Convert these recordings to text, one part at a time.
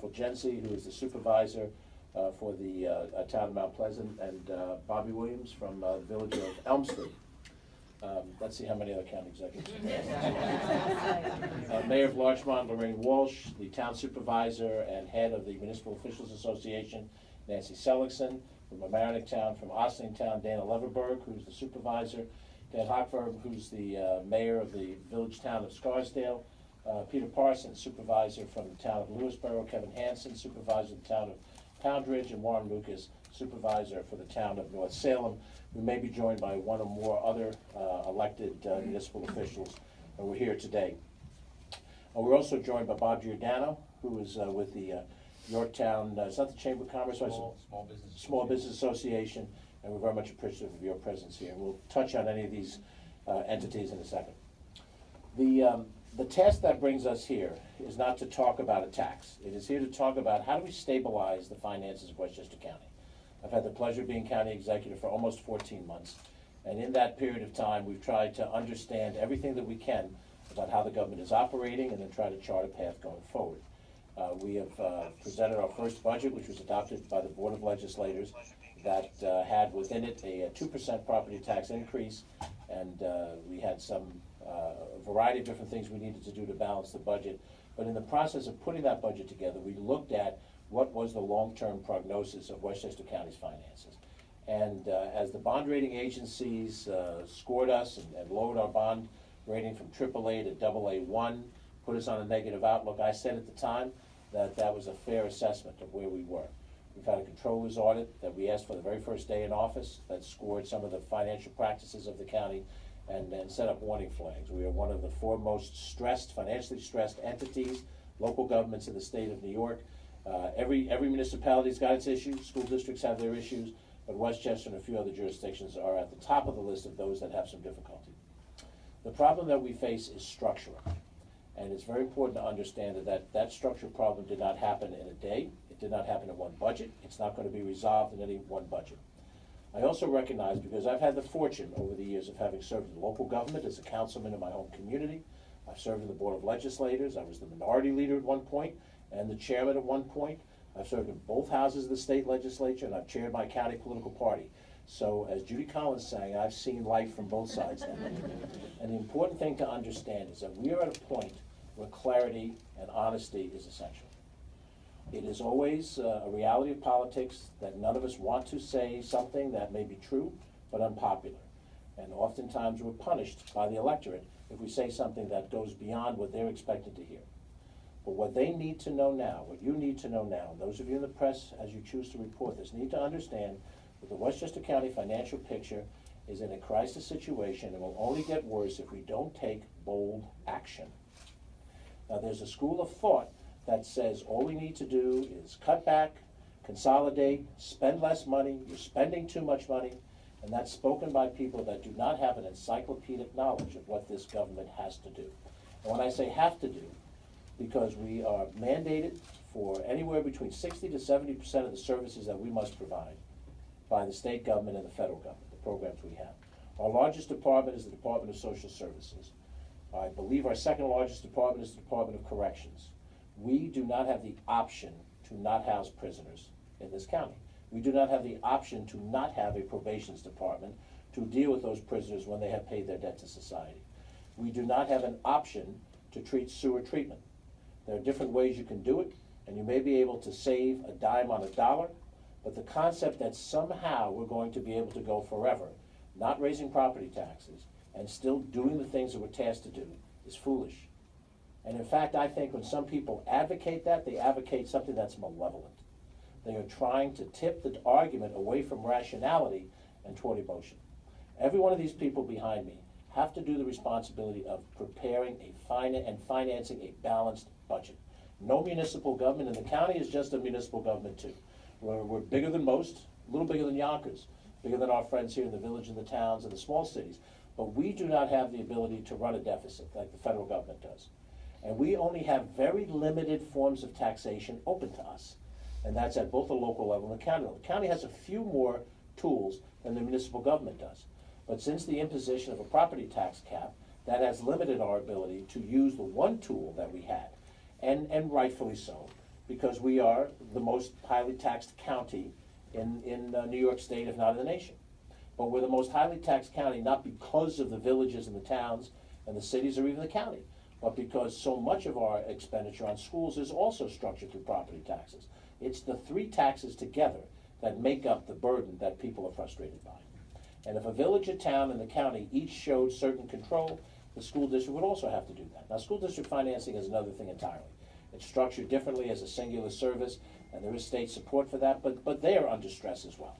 Ralph Jency, who is the supervisor for the town of Mount Pleasant, and Bobby Williams from the village of Elmsford. Let's see how many other county executives. Mayor of Larchmont, Lorraine Walsh, the town supervisor and head of the Municipal Officials Association, Nancy Seligson, from Mamaroneck Town, from Ossining Dana Leverberg, who's the supervisor, Dan Hochberg, who's the mayor of the village town of Scarsdale, Peter Parsons, supervisor from the town of Lewisboro, Kevin Hansen, supervisor of the town of Poundridge, and Warren Lucas, supervisor for the town of North Salem. We may be joined by one or more other elected municipal officials who are here today. We're also joined by Bob Giordano, who is with the Yorktown, it's not the Chamber of Commerce, Small Business Association, and we're very much appreciative of your presence here. And we'll touch on any of these entities in a second. The task that brings us here is not to talk about a tax. It is here to talk about how do we stabilize the finances of Westchester County. I've had the pleasure of being county executive for almost 14 months, and in that period of time, we've tried to understand everything that we can about how the government is operating and then try to chart a path going forward. We have presented our first budget, which was adopted by the Board of Legislators, that had within it a 2% property tax increase, and we had some variety of different things we needed to do to balance the budget. But in the process of putting that budget together, we looked at what was the long-term prognosis of Westchester County's finances. And as the bond rating agencies scored us and lowered our bond rating from AAA to AA1, put us on a negative outlook, I said at the time that that was a fair assessment of where we were. We've had a controller's audit that we asked for the very first day in office that scored some of the financial practices of the county and set up warning flags. We are one of the four most stressed, financially stressed entities, local governments in the state of New York. Every municipality's got its issues, school districts have their issues, but Westchester and a few other jurisdictions are at the top of the list of those that have some difficulty. The problem that we face is structural, and it's very important to understand that structural problem did not happen in a day. It did not happen in one budget. It's not going to be resolved in any one budget. I also recognize, because I've had the fortune over the years of having served in local government as a councilman in my home community, I've served in the Board of Legislators, I was the minority leader at one point, and the chairman at one point. I've served in both houses of the state legislature, and I've chaired my county political party. So as Judy Collins sang, I've seen life from both sides now. And the important thing to understand is that we are at a point where clarity and honesty is essential. It is always a reality of politics that none of us want to say something that may be true, but unpopular. And oftentimes we're punished by the electorate if we say something that goes beyond what they're expected to hear. But what they need to know now, what you need to know now, and those of you in the press, as you choose to report this, need to understand that the Westchester County financial picture is in a crisis situation and will only get worse if we don't take bold action. Now, there's a school of thought that says all we need to do is cut back, consolidate, spend less money, you're spending too much money, and that's spoken by people that do not have an encyclopedic knowledge of what this government has to do. And when I say have to do, because we are mandated for anywhere between 60 to 70% of the services that we must provide by the state government and the federal government, the programs we have. Our largest department is the Department of Social Services. I believe our second largest department is the Department of Corrections. We do not have the option to not house prisoners in this county. We do not have the option to not have a probations department to deal with those prisoners when they have paid their debt to society. We do not have an option to treat sewer treatment. There are different ways you can do it, and you may be able to save a dime on a dollar, but the concept that somehow we're going to be able to go forever, not raising property taxes, and still doing the things that we're tasked to do is foolish. And in fact, I think when some people advocate that, they advocate something that's malevolent. They are trying to tip the argument away from rationality and toward emotion. Every one of these people behind me have to do the responsibility of preparing and financing a balanced budget. No municipal government in the county is just a municipal government too. We're bigger than most, a little bigger than Yonkers, bigger than our friends here in the village and the towns and the small cities. But we do not have the ability to run a deficit like the federal government does. And we only have very limited forms of taxation open to us. And that's at both the local level and the county level. The county has a few more tools than the municipal government does. But since the imposition of a property tax cap, that has limited our ability to use the one tool that we had, and rightfully so, because we are the most highly taxed county in New York State, if not in the nation. But we're the most highly taxed county not because of the villages and the towns and the cities or even the county, but because so much of our expenditure on schools is also structured through property taxes. It's the three taxes together that make up the burden that people are frustrated by. And if a village, a town, and the county each showed certain control, the school district would also have to do that. Now, school district financing is another thing entirely. It's structured differently as a singular service, and there is state support for that, but they are under stress as well.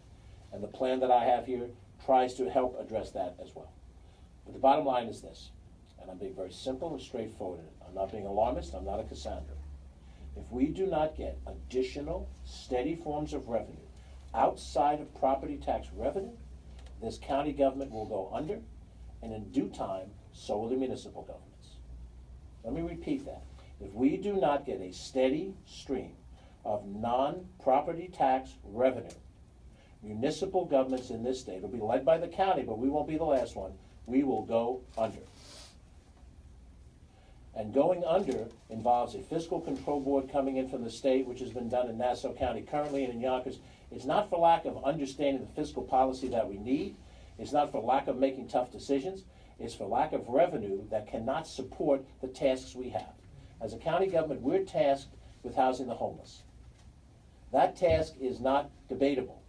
And the plan that I have here tries to help address that as well. But the bottom line is this, and I'm being very simple and straightforward. I'm not being alarmist, I'm not a Cassandra. If we do not get additional steady forms of revenue outside of property tax revenue, this county government will go under, and in due time, so will the municipal governments. Let me repeat that. If we do not get a steady stream of non-property tax revenue, municipal governments in this state will be led by the county, but we won't be the last one. We will go under. And going under involves a fiscal control board coming in from the state, which has been done in Nassau County currently and in Yonkers. It's not for lack of understanding the fiscal policy that we need. It's not for lack of making tough decisions. It's for lack of revenue that cannot support the tasks we have. As a county government, we're tasked with housing the homeless. That task is not debatable.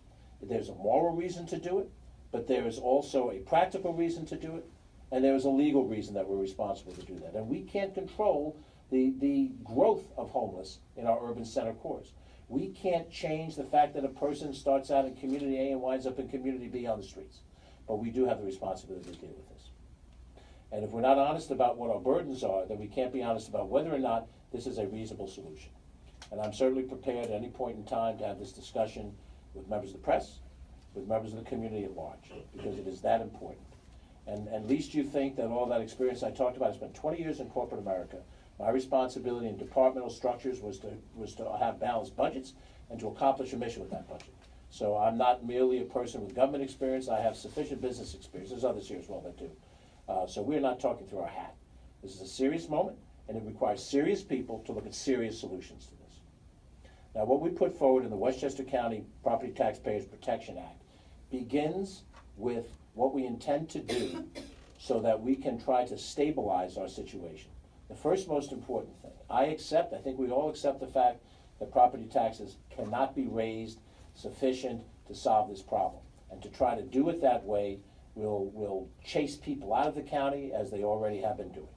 There's a moral reason to do it, but there is also a practical reason to do it, and there is a legal reason that we're responsible to do that. And we can't control the growth of homeless in our urban center cores. We can't change the fact that a person starts out in community A and winds up in community B on the streets. But we do have the responsibility to deal with this. And if we're not honest about what our burdens are, then we can't be honest about whether or not this is a reasonable solution. And I'm certainly prepared at any point in time to have this discussion with members of the press, with members of the community at large, because it is that important. And least you think that all that experience I talked about, I spent 20 years in corporate America. My responsibility in departmental structures was to have balanced budgets and to accomplish a mission with that budget. So I'm not merely a person with government experience, I have sufficient business experience. There's others here as well that do. So we're not talking through our hat. This is a serious moment, and it requires serious people to look at serious solutions to this. Now, what we put forward in the Westchester County Property Taxpayers Protection Act begins with what we intend to do so that we can try to stabilize our situation. The first most important thing, I think we all accept the fact that property taxes cannot be raised sufficient to solve this problem. And to try to do it that way will chase people out of the county as they already have been doing.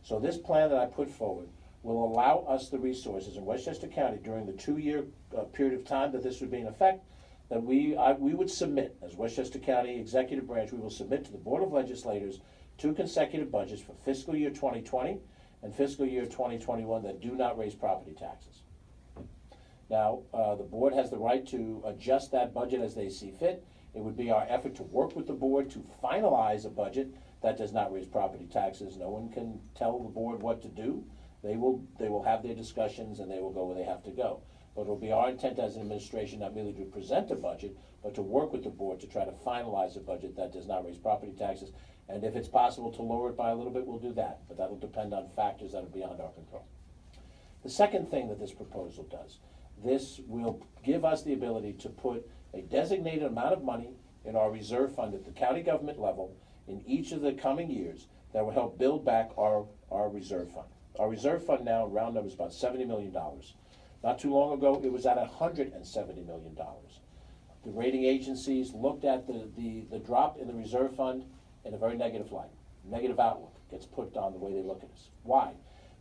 So this plan that I put forward will allow us the resources in Westchester County during the 2-year period of time that this would be in effect, that we would submit, as Westchester County Executive Branch, we will submit to the Board of Legislators 2 consecutive budgets for fiscal year 2020 and fiscal year 2021 that do not raise property taxes. Now, the board has the right to adjust that budget as they see fit. It would be our effort to work with the board to finalize a budget that does not raise property taxes. No one can tell the board what to do. They will have their discussions and they will go where they have to go. But it will be our intent as an administration not merely to present a budget, but to work with the board to try to finalize a budget that does not raise property taxes. And if it's possible to lower it by a little bit, we'll do that. But that will depend on factors that are beyond our control. The second thing that this proposal does, this will give us the ability to put a designated amount of money in our reserve fund at the county government level in each of the coming years that will help build back our reserve fund. Our reserve fund now, in round numbers, about $70 million. Not too long ago, it was at $170 million. The rating agencies looked at the drop in the reserve fund in a very negative light. Negative outlook gets put on the way they look at us. Why?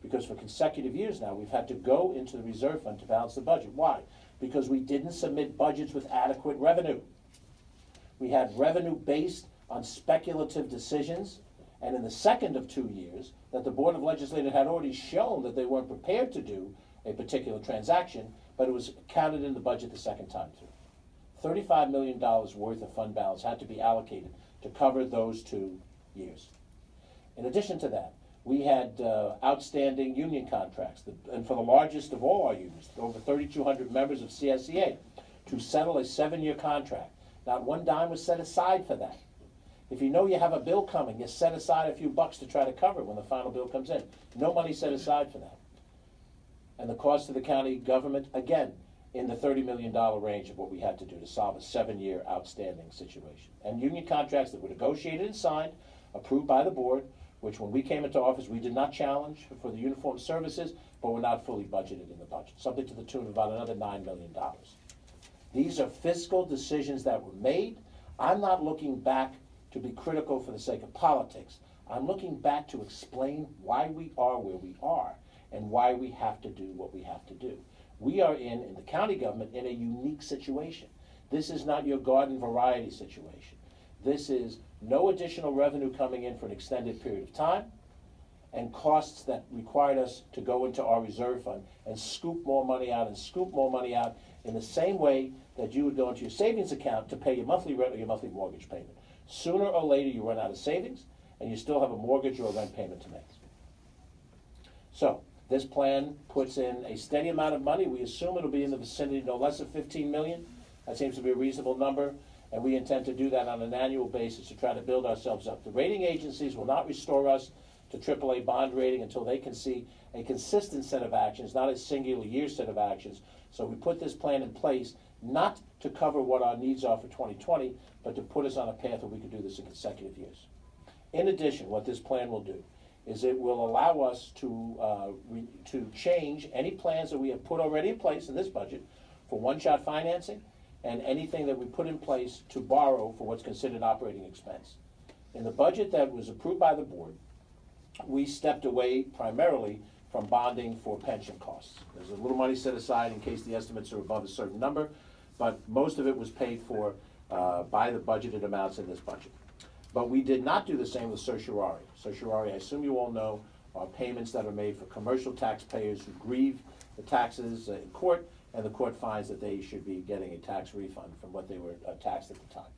Because for consecutive years now, we've had to go into the reserve fund to balance the budget. Why? Because we didn't submit budgets with adequate revenue. We had revenue based on speculative decisions, and in the second of 2 years, that the Board of Legislators had already shown that they weren't prepared to do a particular transaction, but it was counted in the budget the second time through. $35 million worth of fund balance had to be allocated to cover those 2 years. In addition to that, we had outstanding union contracts, and for the largest of all our unions, over 3,200 members of CSEA, to settle a 7-year contract. Not one dime was set aside for that. If you know you have a bill coming, you set aside a few bucks to try to cover it when the final bill comes in. No money set aside for that. And the cost to the county government, again, in the $30 million range of what we had to do to solve a 7-year outstanding situation. And union contracts that were negotiated and signed, approved by the board, which when we came into office, we did not challenge for the uniform services, but were not fully budgeted in the budget, something to the tune of about another $9 million. These are fiscal decisions that were made. I'm not looking back to be critical for the sake of politics. I'm looking back to explain why we are where we are and why we have to do what we have to do. We are in the county government, in a unique situation. This is not your garden variety situation. This is no additional revenue coming in for an extended period of time, and costs that required us to go into our reserve fund and scoop more money out and scoop more money out in the same way that you would go into your savings account to pay your monthly rent or your monthly mortgage payment. Sooner or later, you run out of savings, and you still have a mortgage or a rent payment to make. So, this plan puts in a steady amount of money. We assume it'll be in the vicinity no less of 15 million. That seems to be a reasonable number, and we intend to do that on an annual basis to try to build ourselves up. The rating agencies will not restore us to AAA bond rating until they can see a consistent set of actions, not a singular year set of actions. So we put this plan in place not to cover what our needs are for 2020, but to put us on a path where we can do this in consecutive years. In addition, what this plan will do is it will allow us to change any plans that we have put already in place in this budget for one-shot financing and anything that we put in place to borrow for what's considered operating expense. In the budget that was approved by the board, we stepped away primarily from bonding for pension costs. There's a little money set aside in case the estimates are above a certain number, but most of it was paid for by the budgeted amounts in this budget. But we did not do the same with certiorari. Certiorari, I assume you all know, are payments that are made for commercial taxpayers who grieve the taxes in court, and the court finds that they should be getting a tax refund from what they were taxed at the time.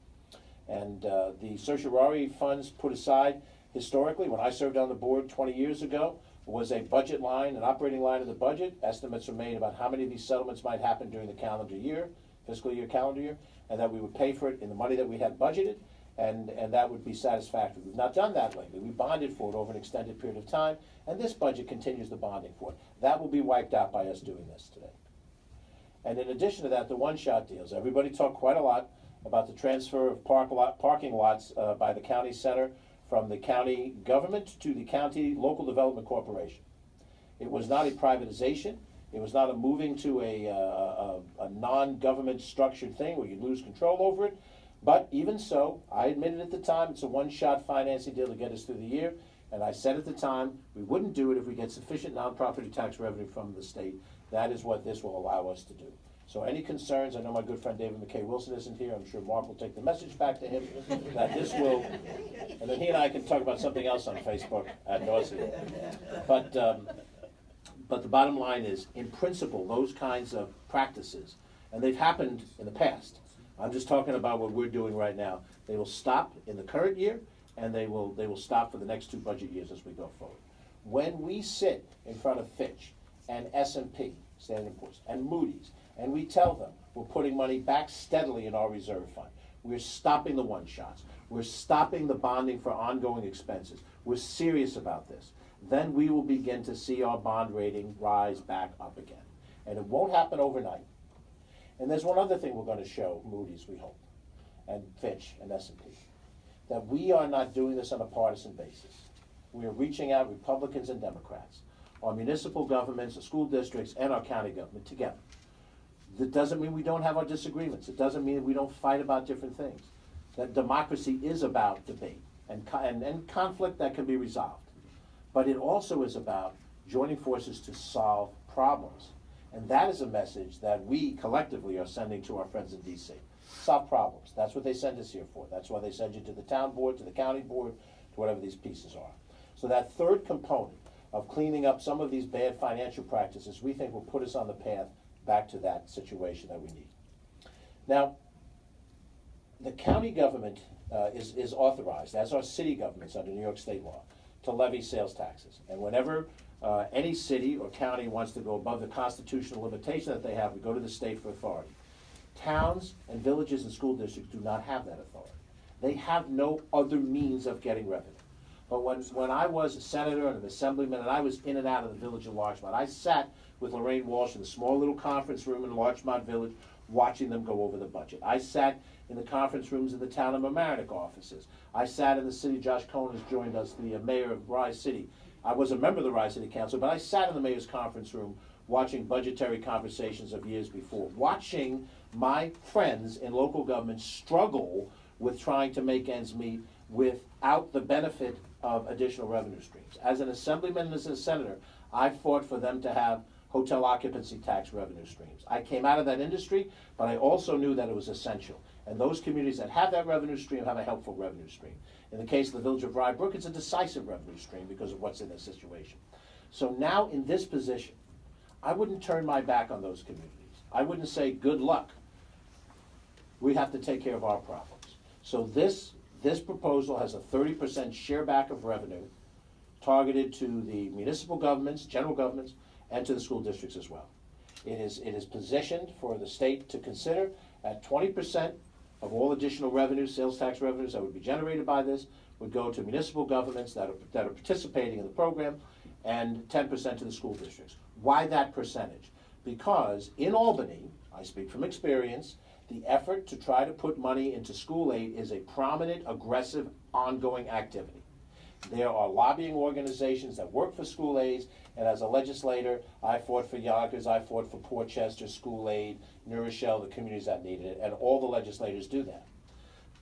And the certiorari funds put aside historically, when I served on the board 20 years ago, was a budget line, an operating line of the budget. Estimates are made about how many of these settlements might happen during the calendar year, fiscal year, calendar year, and that we would pay for it in the money that we had budgeted, and that would be satisfactory. We've not done that lately. We bonded for it over an extended period of time, and this budget continues the bonding for it. That will be wiped out by us doing this today. And in addition to that, the one-shot deals. Everybody talked quite a lot about the transfer of parking lots by the county center from the county government to the county local development corporation. It was not a privatization. It was not a moving to a non-government structured thing where you lose control over it. But even so, I admitted at the time it's a one-shot financing deal to get us through the year. And I said at the time we wouldn't do it if we get sufficient non-property tax revenue from the state. That is what this will allow us to do. So any concerns, I know my good friend David McKay Wilson isn't here. I'm sure Mark will take the message back to him that this will, and then he and I can talk about something else on Facebook ad nauseam. But the bottom line is, in principle, those kinds of practices, and they've happened in the past. I'm just talking about what we're doing right now. They will stop in the current year, and they will stop for the next 2 budget years as we go forward. When we sit in front of Fitch and S&P, Standard & Poor's, and Moody's, and we tell them we're putting money back steadily in our reserve fund, we're stopping the one-shots, we're stopping the bonding for ongoing expenses, we're serious about this, then we will begin to see our bond rating rise back up again. And it won't happen overnight. And there's one other thing we're going to show Moody's, we hope, and Fitch and S&P, that we are not doing this on a partisan basis. We are reaching out, Republicans and Democrats, our municipal governments, the school districts, and our county government together. That doesn't mean we don't have our disagreements. It doesn't mean we don't fight about different things. That democracy is about debate and conflict that can be resolved. But it also is about joining forces to solve problems. And that is a message that we collectively are sending to our friends in DC. Solve problems. That's what they send us here for. That's why they send you to the town board, to the county board, to whatever these pieces are. So that third component of cleaning up some of these bad financial practices, we think will put us on the path back to that situation that we need. Now, the county government is authorized, as are city governments under New York state law, to levy sales taxes. And whenever any city or county wants to go above the constitutional limitation that they have, we go to the state for authority. Towns and villages and school districts do not have that authority. They have no other means of getting revenue. But when I was a senator and an assemblyman, and I was in and out of the village of Larchmont, I sat with Lorraine Walsh in the small little conference room in Larchmont Village, watching them go over the budget. I sat in the conference rooms in the town of Mamaroneck offices. I sat in the city, Josh Cohen has joined us, the mayor of Rise City. I was a member of the Rise City Council, but I sat in the mayor's conference room watching budgetary conversations of years before, watching my friends in local government struggle with trying to make ends meet without the benefit of additional revenue streams. As an assemblyman and as a senator, I fought for them to have hotel occupancy tax revenue streams. I came out of that industry, but I also knew that it was essential. And those communities that have that revenue stream have a helpful revenue stream. In the case of the village of Rye Brook, it's a decisive revenue stream because of what's in this situation. So now in this position, I wouldn't turn my back on those communities. I wouldn't say, good luck. We have to take care of our problems. So this proposal has a 30% share back of revenue targeted to the municipal governments, general governments, and to the school districts as well. It is positioned for the state to consider at 20% of all additional revenues, sales tax revenues that would be generated by this would go to municipal governments that are participating in the program, and 10% to the school districts. Why that percentage? Because in Albany, I speak from experience, the effort to try to put money into school aid is a prominent, aggressive, ongoing activity. There are lobbying organizations that work for school aids, and as a legislator, I fought for Yonkers, I fought for Portchester, school aid, New Rochelle, the communities that needed it, and all the legislators do that.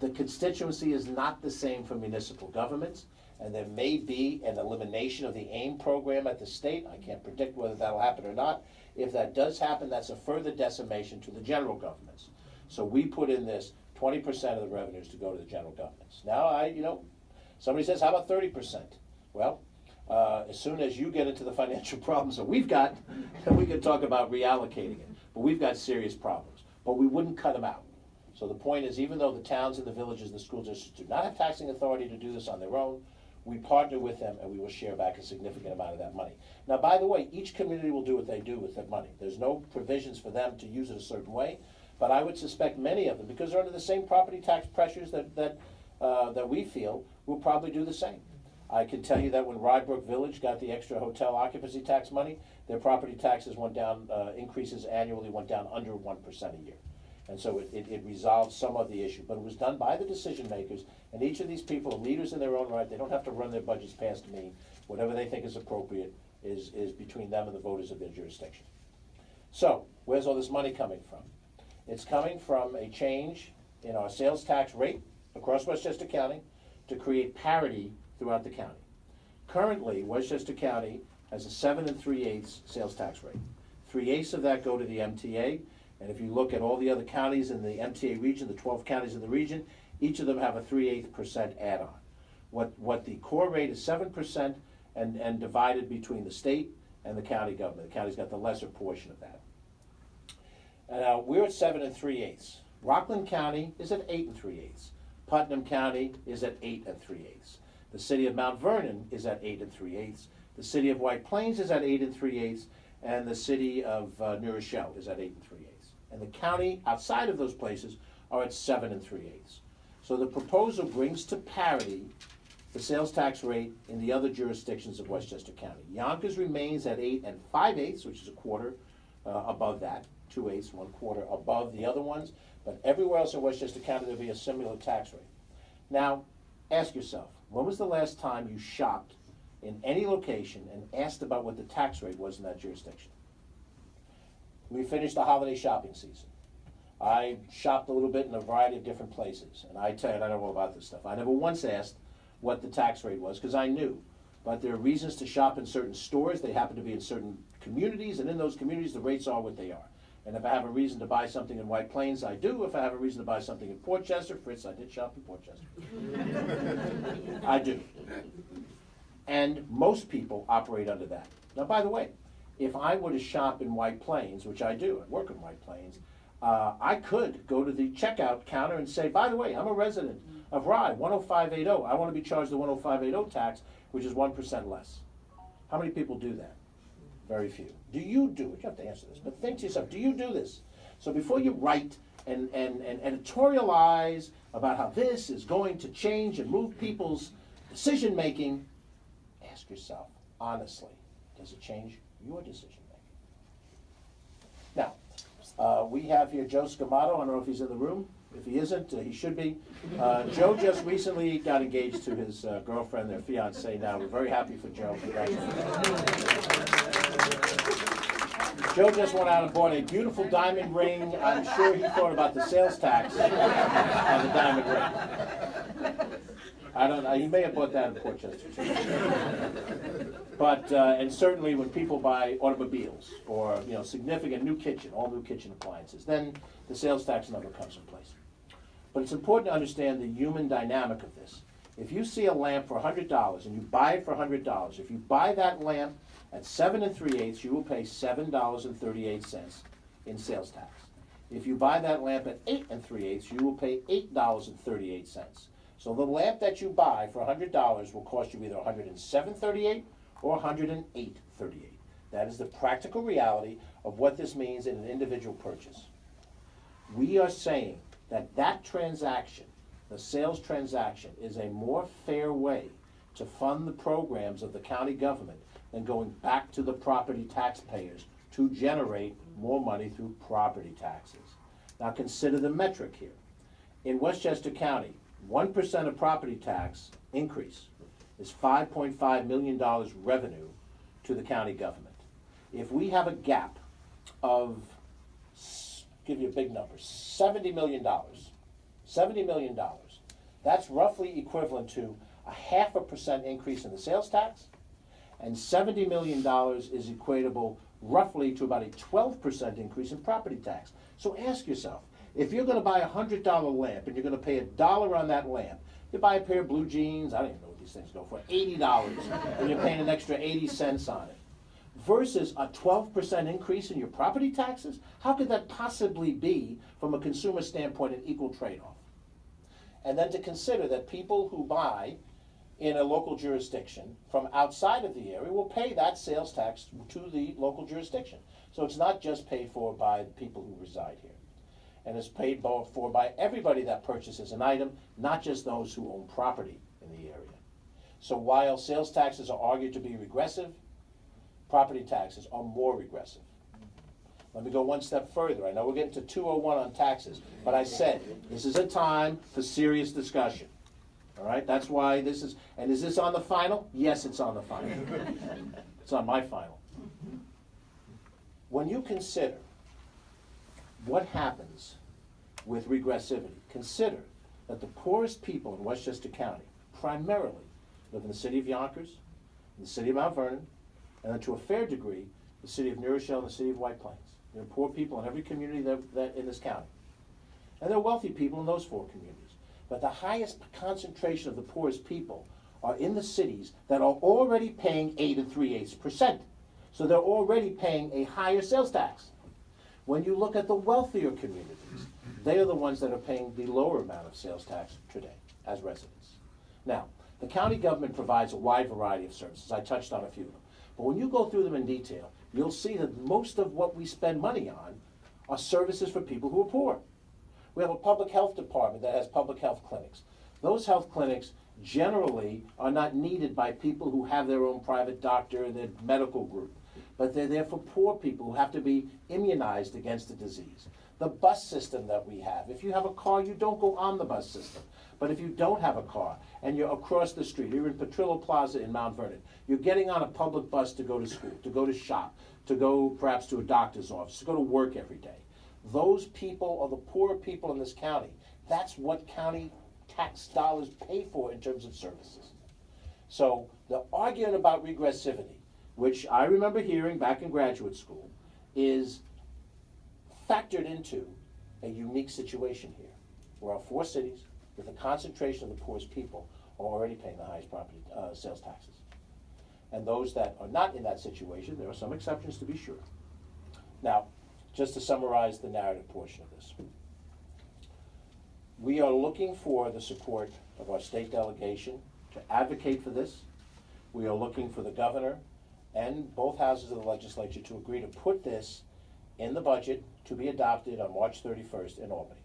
The constituency is not the same for municipal governments, and there may be an elimination of the AIM program at the state. I can't predict whether that'll happen or not. If that does happen, that's a further decimation to the general governments. So we put in this 20% of the revenues to go to the general governments. Now, somebody says, how about 30%? Well, as soon as you get into the financial problems that we've got, then we can talk about reallocating it. But we've got serious problems. But we wouldn't cut them out. So the point is, even though the towns and the villages and the school districts do not have taxing authority to do this on their own, we partner with them and we will share back a significant amount of that money. Now, by the way, each community will do what they do with their money. There's no provisions for them to use it a certain way, but I would suspect many of them, because they're under the same property tax pressures that we feel, will probably do the same. I can tell you that when Rye Brook Village got the extra hotel occupancy tax money, their property taxes went down, increases annually went down under 1% a year. And so it resolved some of the issue, but it was done by the decision makers, and each of these people are leaders in their own right. They don't have to run their budgets past me. Whatever they think is appropriate is between them and the voters of their jurisdiction. So, where's all this money coming from? It's coming from a change in our sales tax rate across Westchester County to create parity throughout the county. Currently, Westchester County has a 7 3/8 sales tax rate. 3/8 of that go to the MTA, and if you look at all the other counties in the MTA region, the 12 counties in the region, each of them have a 3/8% add-on. What the core rate is 7% and divided between the state and the county government. The county's got the lesser portion of that. And now we're at 7 3/8. Rockland County is at 8 3/8. Putnam County is at 8 3/8. The city of Mount Vernon is at 8 3/8. The city of White Plains is at 8 3/8, and the city of New Rochelle is at 8 3/8. And the county outside of those places are at 7 3/8. So the proposal brings to parity the sales tax rate in the other jurisdictions of Westchester County. Yonkers remains at 8 5/8, which is a quarter above that, 2/8, 1/4 above the other ones, but everywhere else in Westchester County there'll be a similar tax rate. Now, ask yourself, when was the last time you shopped in any location and asked about what the tax rate was in that jurisdiction? We finished the holiday shopping season. I shopped a little bit in a variety of different places, and I tell you, I don't know about this stuff. I never once asked what the tax rate was, because I knew. But there are reasons to shop in certain stores. They happen to be in certain communities, and in those communities, the rates are what they are. And if I have a reason to buy something in White Plains, I do. If I have a reason to buy something in Portchester, Fritz, I did shop in Portchester. I do. And most people operate under that. Now, by the way, if I were to shop in White Plains, which I do, I work in White Plains, I could go to the checkout counter and say, by the way, I'm a resident of Rye, 10580. I want to be charged the 10580 tax, which is 1% less. How many people do that? Very few. Do you do it? You have to answer this, but think to yourself, do you do this? So before you write and editorialize about how this is going to change and move people's decision-making, ask yourself, honestly, does it change your decision-making? Now, we have here Joe Scamato. I don't know if he's in the room. If he isn't, he should be. Joe just recently got engaged to his girlfriend, their fiancée now. We're very happy for Joe. Congratulations. Joe just went out and bought a beautiful diamond ring. I'm sure he thought about the sales tax on the diamond ring. I don't know. He may have bought that in Portchester too. But and certainly when people buy automobiles or significant new kitchen, all new kitchen appliances, then the sales tax number comes in place. But it's important to understand the human dynamic of this. If you see a lamp for $100 and you buy it for $100, if you buy that lamp at 7 3/8, you will pay $7.38 in sales tax. If you buy that lamp at 8 3/8, you will pay $8.38. So the lamp that you buy for $100 will cost you either $107.38 or $108.38. That is the practical reality of what this means in an individual purchase. We are saying that that transaction, the sales transaction, is a more fair way to fund the programs of the county government than going back to the property taxpayers to generate more money through property taxes. Now consider the metric here. In Westchester County, 1% of property tax increase is $5.5 million revenue to the county government. If we have a gap of, give you a big number, $70 million, that's roughly equivalent to a 0.5% increase in the sales tax, and $70 million is equatable roughly to about a 12% increase in property tax. So ask yourself, if you're going to buy a $100 lamp and you're going to pay $1 on that lamp, you buy a pair of blue jeans, I don't even know what these things go for, $80, and you're paying an extra 80 cents on it, versus a 12% increase in your property taxes, how could that possibly be, from a consumer standpoint, an equal trade-off? And then to consider that people who buy in a local jurisdiction from outside of the area will pay that sales tax to the local jurisdiction. So it's not just paid for by the people who reside here. And it's paid for by everybody that purchases an item, not just those who own property in the area. So while sales taxes are argued to be regressive, property taxes are more regressive. Let me go one step further. I know we're getting to 201 on taxes, but I said this is a time for serious discussion. All right, that's why this is, and is this on the final? Yes, it's on the final. It's on my final. When you consider what happens with regressivity, consider that the poorest people in Westchester County primarily live in the city of Yonkers, in the city of Mount Vernon, and then to a fair degree, the city of New Rochelle and the city of White Plains. There are poor people in every community that in this county. And there are wealthy people in those 4 communities. But the highest concentration of the poorest people are in the cities that are already paying 8 3/8%. So they're already paying a higher sales tax. When you look at the wealthier communities, they are the ones that are paying the lower amount of sales tax today as residents. Now, the county government provides a wide variety of services. I touched on a few of them. But when you go through them in detail, you'll see that most of what we spend money on are services for people who are poor. We have a public health department that has public health clinics. Those health clinics generally are not needed by people who have their own private doctor and their medical group, but they're there for poor people who have to be immunized against a disease. The bus system that we have, if you have a car, you don't go on the bus system. But if you don't have a car and you're across the street, you're in Petrillo Plaza in Mount Vernon, you're getting on a public bus to go to school, to go to shop, to go perhaps to a doctor's office, to go to work every day. Those people are the poorer people in this county. That's what county tax dollars pay for in terms of services. So the argument about regressivity, which I remember hearing back in graduate school, is factored into a unique situation here, where our 4 cities, with a concentration of the poorest people, are already paying the highest property sales taxes. And those that are not in that situation, there are some exceptions to be sure. Now, just to summarize the narrative portion of this. We are looking for the support of our state delegation to advocate for this. We are looking for the governor and both houses of the legislature to agree to put this in the budget to be adopted on March 31st in Albany.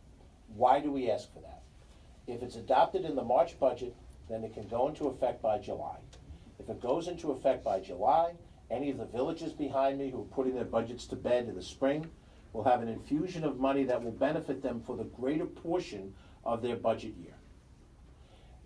Why do we ask for that? If it's adopted in the March budget, then it can go into effect by July. If it goes into effect by July, any of the villages behind me who are putting their budgets to bed in the spring will have an infusion of money that will benefit them for the greater portion of their budget year.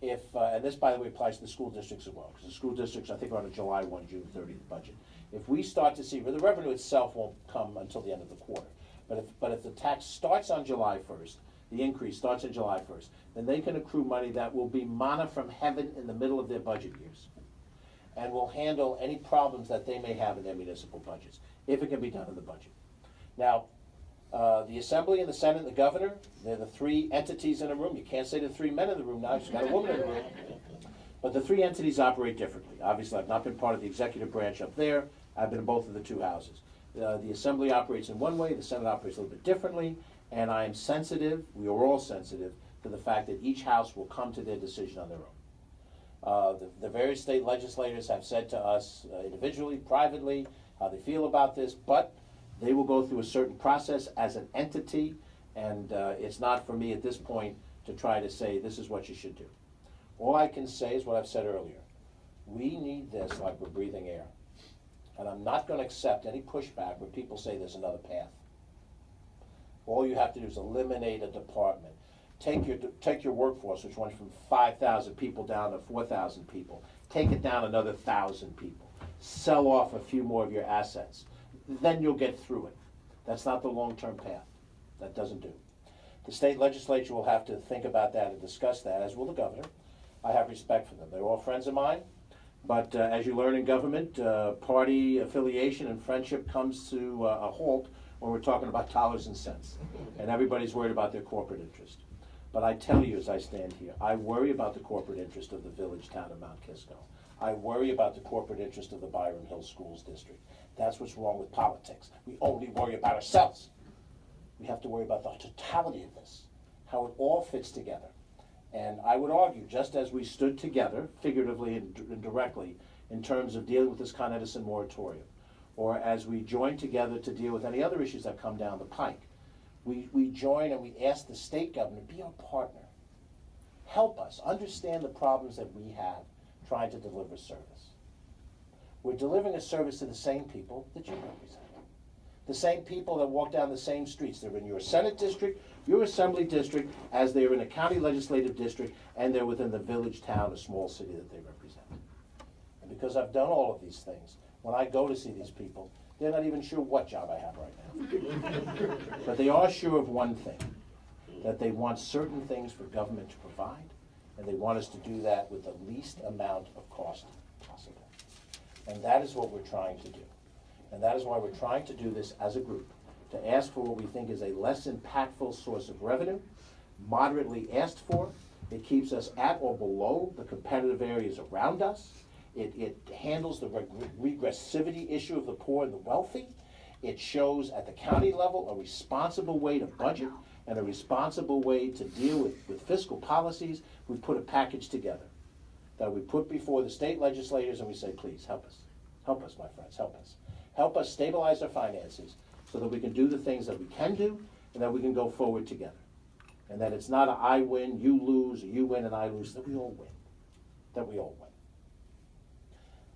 If, and this, by the way, applies to the school districts as well, because the school districts, I think, are on a July 1, June 30th budget. If we start to see, well, the revenue itself won't come until the end of the quarter, but if the tax starts on July 1st, the increase starts on July 1st, then they can accrue money that will be manna from heaven in the middle of their budget years, and will handle any problems that they may have in their municipal budgets, if it can be done in the budget. Now, the Assembly and the Senate and the Governor, they're the three entities in a room. You can't say the three men in the room now, you've got a woman in the room. But the three entities operate differently. Obviously, I've not been part of the executive branch up there. I've been in both of the two houses. The Assembly operates in one way, the Senate operates a little bit differently, and I am sensitive, we are all sensitive, to the fact that each house will come to their decision on their own. The various state legislators have said to us individually, privately, how they feel about this, but they will go through a certain process as an entity, and it's not for me at this point to try to say this is what you should do. All I can say is what I've said earlier. We need this like we're breathing air. And I'm not going to accept any pushback where people say there's another path. All you have to do is eliminate a department. Take your workforce, which went from 5,000 people down to 4,000 people. Take it down another 1,000 people. Sell off a few more of your assets. Then you'll get through it. That's not the long-term path. That doesn't do. The state legislature will have to think about that and discuss that, as will the governor. I have respect for them. They're all friends of mine. But as you learn in government, party affiliation and friendship comes to a halt when we're talking about dollars and cents. And everybody's worried about their corporate interest. But I tell you as I stand here, I worry about the corporate interest of the village town of Mount Kisco. I worry about the corporate interest of the Byram Hills Schools District. That's what's wrong with politics. We only worry about ourselves. We have to worry about the totality of this, how it all fits together. And I would argue, just as we stood together, figuratively and directly, in terms of dealing with this Con Edison moratorium, or as we join together to deal with any other issues that come down the pike, we join and we ask the state government, be our partner. Help us understand the problems that we have trying to deliver service. We're delivering a service to the same people that you represent. The same people that walk down the same streets. They're in your Senate district, your Assembly district, as they're in a county legislative district, and they're within the village, town, or small city that they represent. And because I've done all of these things, when I go to see these people, they're not even sure what job I have right now. But they are sure of one thing, that they want certain things for government to provide, and they want us to do that with the least amount of cost possible. And that is what we're trying to do. And that is why we're trying to do this as a group, to ask for what we think is a less impactful source of revenue, moderately asked for. It keeps us at or below the competitive areas around us. It handles the regressivity issue of the poor and the wealthy. It shows at the county level a responsible way to budget and a responsible way to deal with fiscal policies. We put a package together that we put before the state legislators and we say, please help us. Help us, my friends, help us. Help us stabilize our finances so that we can do the things that we can do and that we can go forward together. And that it's not a I win, you lose, or you win and I lose, that we all win. That we all win.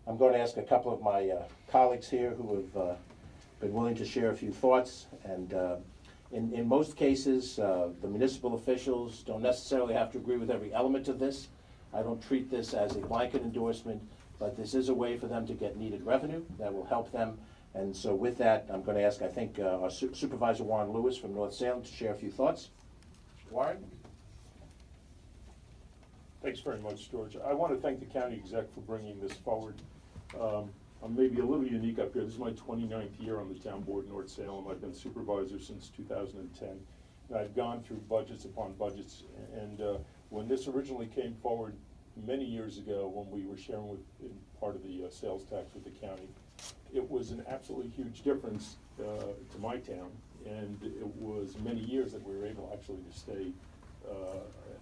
I'm going to ask a couple of my colleagues here who have been willing to share a few thoughts. And in most cases, the municipal officials don't necessarily have to agree with every element of this. I don't treat this as a blanket endorsement, but this is a way for them to get needed revenue that will help them. And so with that, I'm going to ask, I think, our Supervisor Warren Lewis from North Salem to share a few thoughts. Warren? Thanks very much, George. I want to thank the county exec for bringing this forward. I'm maybe a little unique up here. This is my 29th year on the town board in North Salem. I've been supervisor since 2010. And I've gone through budgets upon budgets. And when this originally came forward many years ago, when we were sharing with in part of the sales tax with the county, it was an absolutely huge difference to my town. And it was many years that we were able actually to stay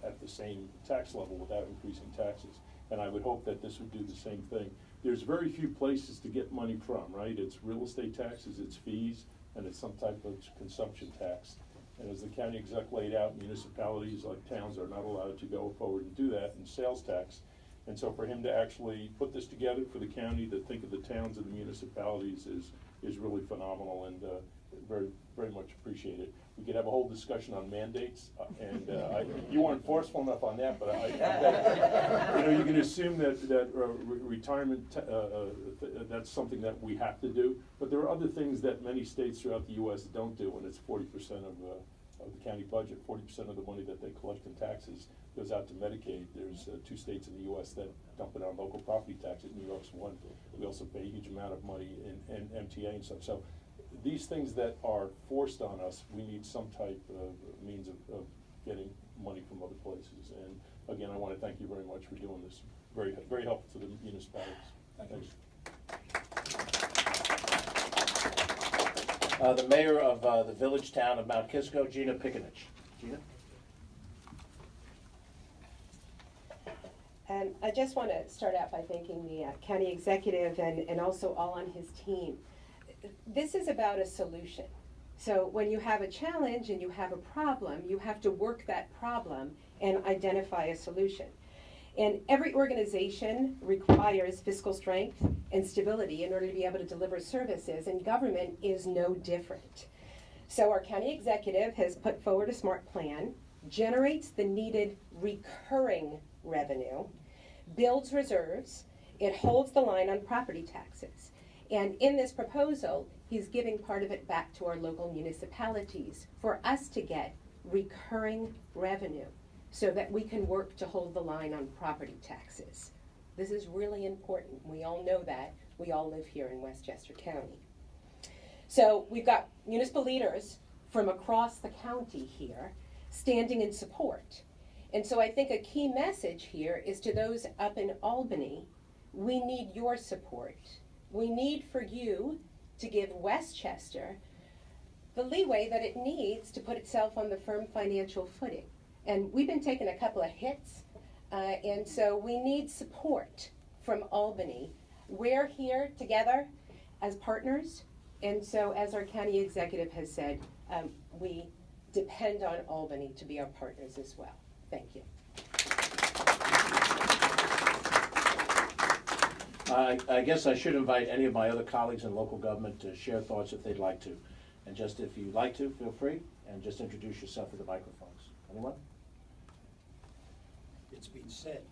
at the same tax level without increasing taxes. And I would hope that this would do the same thing. There's very few places to get money from, right? It's real estate taxes, it's fees, and it's some type of consumption tax. And as the county exec laid out, municipalities like towns are not allowed to go forward and do that in sales tax. And so for him to actually put this together for the county to think of the towns and the municipalities is really phenomenal. very, very much appreciate it. We could have a whole discussion on mandates, and you weren't forceful enough on that, but you can assume that retirement, that's something that we have to do. But there are other things that many states throughout the U.S. don't do, and it's 40% of the county budget. 40% of the money that they collect in taxes goes out to Medicaid. There's 2 states in the U.S. that dump it on local property taxes. New York's one. We also pay a huge amount of money in MTA and stuff. So these things that are forced on us, we need some type of means of getting money from other places. And again, I want to thank you very much for doing this. Very, very helpful to the municipalities. Thanks. The mayor of the village town of Mount Kisco, Gina Pickenich. Gina? I just want to start out by thanking the county executive and also all on his team. This is about a solution. So when you have a challenge and you have a problem, you have to work that problem and identify a solution. And every organization requires fiscal strength and stability in order to be able to deliver services, and government is no different. So our county executive has put forward a SMART plan, generates the needed recurring revenue, builds reserves, it holds the line on property taxes. And in this proposal, he's giving part of it back to our local municipalities for us to get recurring revenue so that we can work to hold the line on property taxes. This is really important. We all know that. We all live here in Westchester County. So we've got municipal leaders from across the county here standing in support. And so I think a key message here is to those up in Albany, we need your support. We need for you to give Westchester the leeway that it needs to put itself on the firm financial footing. And we've been taking a couple of hits, and so we need support from Albany. We're here together as partners, and so as our county executive has said, we depend on Albany to be our partners as well. Thank you. I guess I should invite any of my other colleagues in local government to share thoughts if they'd like to. And just if you'd like to, feel free, and just introduce yourself with the microphones. Anyone? It's been said.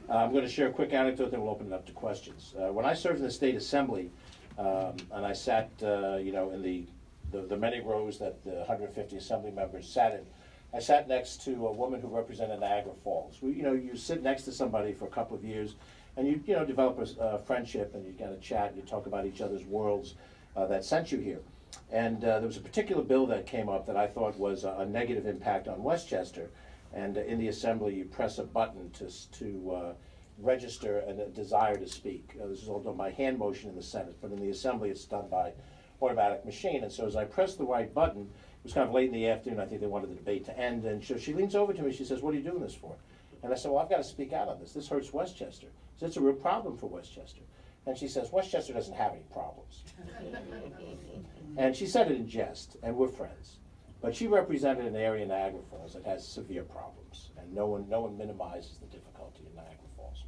I'm going to share a quick anecdote, then we'll open it up to questions. When I served in the state assembly, and I sat, in the many rows that the 150 assembly members sat in, I sat next to a woman who represented Niagara Falls. You sit next to somebody for a couple of years, and you develop a friendship, and you kind of chat, and you talk about each other's worlds that sent you here. And there was a particular bill that came up that I thought was a negative impact on Westchester. And in the assembly, you press a button to register a desire to speak. This is all done by hand motion in the Senate, but in the assembly, it's done by automatic machine. And so as I pressed the right button, it was kind of late in the afternoon. I think they wanted the debate to end. And so she leans over to me. She says, "What are you doing this for?" And I said, "Well, I've got to speak out on this. This hurts Westchester. So it's a real problem for Westchester." And she says, "Westchester doesn't have any problems." And she said it in jest, and we're friends. But she represented an area in Niagara Falls that has severe problems, and no one minimizes the difficulty in Niagara Falls.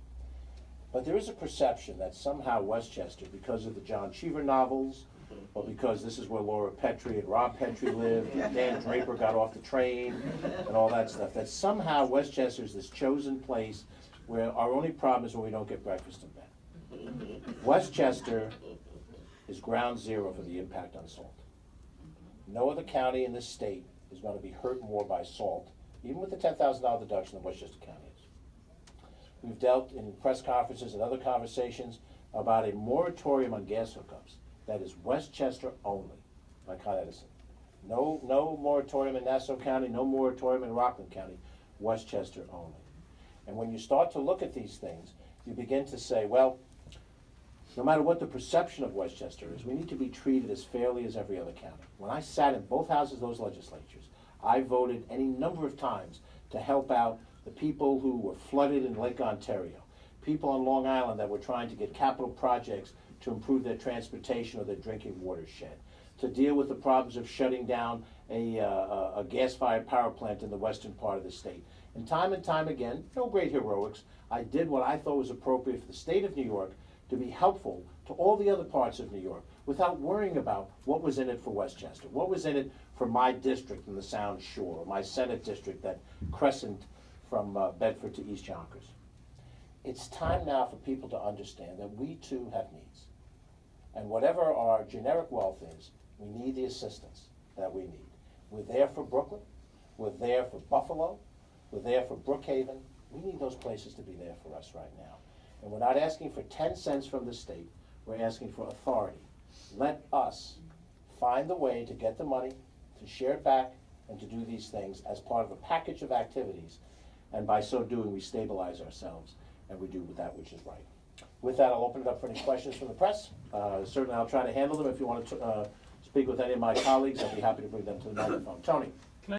But there is a perception that somehow Westchester, because of the John Cheever novels, or because this is where Laura Petrie and Rob Petrie lived, and Dan Draper got off the train, and all that stuff, that somehow Westchester is this chosen place where our only problem is when we don't get breakfast in bed. Westchester is ground zero for the impact on salt. No other county in this state is going to be hurt more by salt, even with the $10,000 deduction than Westchester County is. We've dealt in press conferences and other conversations about a moratorium on gas hookups that is Westchester only, by Con Edison. No moratorium in Nassau County, no moratorium in Rockland County, Westchester only. And when you start to look at these things, you begin to say, well, no matter what the perception of Westchester is, we need to be treated as fairly as every other county. When I sat in both houses of those legislatures, I voted any number of times to help out the people who were flooded in Lake Ontario, people on Long Island that were trying to get capital projects to improve their transportation or their drinking watershed, to deal with the problems of shutting down a gas-fired power plant in the western part of the state. And time again, no great heroics, I did what I thought was appropriate for the state of New York to be helpful to all the other parts of New York without worrying about what was in it for Westchester, what was in it for my district in the Sound Shore, or my Senate district, that crescent from Bedford to East Yonkers. It's time now for people to understand that we too have needs. And whatever our generic wealth is, we need the assistance that we need. We're there for Brooklyn, we're there for Buffalo, we're there for Brookhaven. We need those places to be there for us right now. And we're not asking for 10 cents from the state, we're asking for authority. Let us find the way to get the money, to share it back, and to do these things as part of a package of activities. And by so doing, we stabilize ourselves and we do that which is right. With that, I'll open it up for any questions from the press. Certainly, I'll try to handle them. If you want to speak with any of my colleagues, I'll be happy to bring them to the microphone. Tony?